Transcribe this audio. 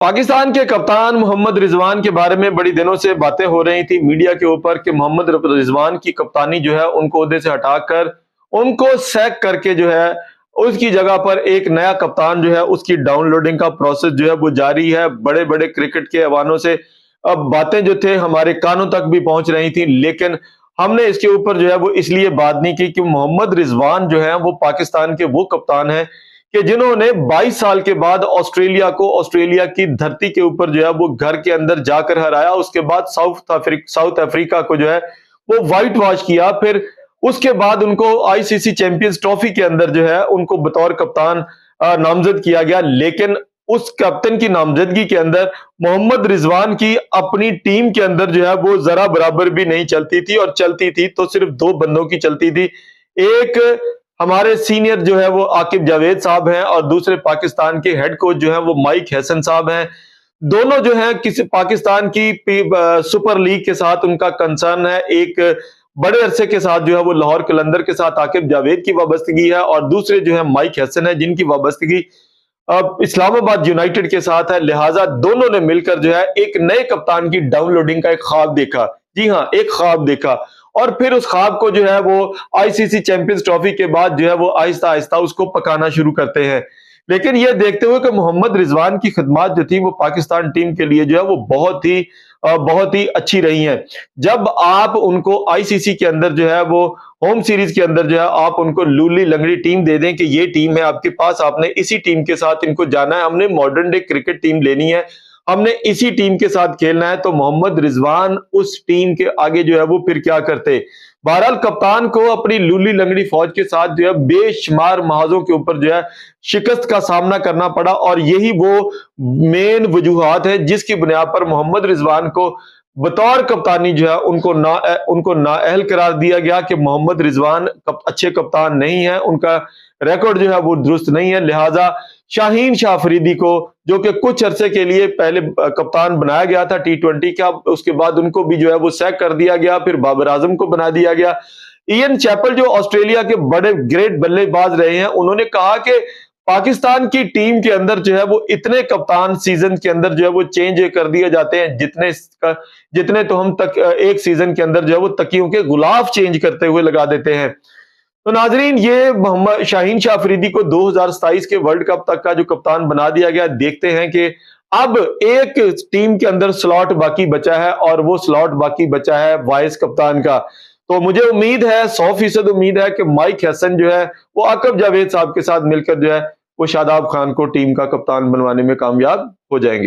पाकिस्तान के कप्तान मोहम्मद रिजवान के बारे में बड़ी दिनों से बातें हो रही थी मीडिया के ऊपर कि मोहम्मद रिजवान की कप्तानी जो है उनको ओहदे से हटाकर उनको सैक करके जो है उसकी जगह पर एक नया कप्तान जो है उसकी डाउनलोडिंग का प्रोसेस जो है वो जारी है। बड़े बड़े क्रिकेट के हवालों से अब बातें जो थे हमारे कानों तक भी पहुंच रही थी, लेकिन हमने इसके ऊपर जो है वो इसलिए बात नहीं की कि मोहम्मद रिजवान जो है वो पाकिस्तान के वो कप्तान है कि जिन्होंने 22 साल के बाद ऑस्ट्रेलिया की धरती के ऊपर जो है वो घर के अंदर जाकर हराया। उसके बाद साउथ अफ्रीका को जो है वो व्हाइट वॉश किया। फिर उसके बाद उनको आईसीसी चैंपियंस ट्रॉफी के अंदर जो है उनको बतौर कप्तान नामजद किया गया, लेकिन उस कैप्टन की नामजदगी के अंदर मोहम्मद रिजवान की अपनी टीम के अंदर जो है वो जरा बराबर भी नहीं चलती थी, और चलती थी तो सिर्फ दो बंदों की चलती थी। एक हमारे सीनियर जो है वो आकिब जावेद साहब हैं और दूसरे पाकिस्तान के हेड कोच जो है वो माइक हैसन साहब हैं। दोनों जो है किसी पाकिस्तान की सुपर लीग के साथ उनका कंसर्न है। एक बड़े अरसे के साथ जो है वो लाहौर कलंदर के साथ आकिब जावेद की वाबस्तगी है, और दूसरे जो है माइक हैसन है जिनकी वाबस्तगी इस्लामाबाद यूनाइटेड के साथ है। लिहाजा दोनों ने मिलकर जो है एक नए कप्तान की डाउनलोडिंग का एक ख्वाब देखा। जी हां, एक ख्वाब देखा, और फिर उस ख्वाब को जो है वो आईसीसी चैंपियंस ट्रॉफी के बाद जो है वो आहिस्ता आहिस्ता उसको पकाना शुरू करते हैं। लेकिन ये देखते हुए कि मोहम्मद रिजवान की खिदमत जो थी वो पाकिस्तान टीम के लिए जो है वो बहुत ही अच्छी रही हैं। जब आप उनको आईसीसी के अंदर जो है वो होम सीरीज के अंदर जो है आप उनको लूली लंगड़ी टीम दे दें कि ये टीम है आपके पास, आपने इसी टीम के साथ इनको जाना है, हमने मॉडर्न डे क्रिकेट टीम लेनी है, हमने इसी टीम के साथ खेलना है, तो मोहम्मद रिजवान उस टीम के आगे जो है वो फिर क्या करते। बहरहाल कप्तान को अपनी लूली लंगड़ी फौज के साथ जो है बेशुमार महाजों के ऊपर जो है शिकस्त का सामना करना पड़ा, और यही वो मेन वजूहात है जिसकी बुनियाद पर मोहम्मद रिजवान को बतौर कप्तानी जो है उनको नाअहल करार दिया गया कि मोहम्मद रिजवान अच्छे कप्तान नहीं है, उनका रिकॉर्ड जो है वो दुरुस्त नहीं है। लिहाजा शाहीन शाह अफरीदी को, जो कि कुछ अरसे के लिए पहले कप्तान बनाया गया था T20 का, उसके बाद उनको भी जो है वो सैक कर दिया गया, फिर बाबर आजम को बना दिया गया। इयन चैपल जो ऑस्ट्रेलिया के बड़े ग्रेट बल्लेबाज रहे हैं, उन्होंने कहा कि पाकिस्तान की टीम के अंदर जो है वो इतने कप्तान सीजन के अंदर जो है वो चेंज कर दिए जाते हैं जितने तो हम तक एक सीजन के अंदर जो है वो तकियों के गुलाफ चेंज करते हुए लगा देते हैं। तो नाजरीन, ये मोहम्मद शाहीन शाह अफरीदी को 2027 के वर्ल्ड कप तक का जो कप्तान बना दिया गया। देखते हैं कि अब एक टीम के अंदर स्लॉट बाकी बचा है, और वो स्लॉट बाकी बचा है वाइस कप्तान का। तो मुझे उम्मीद है, 100% उम्मीद है कि माइक हैसन जो है वो आकिब जावेद साहब के साथ मिलकर जो है वो शादाब खान को टीम का कप्तान बनवाने में कामयाब हो जाएंगे।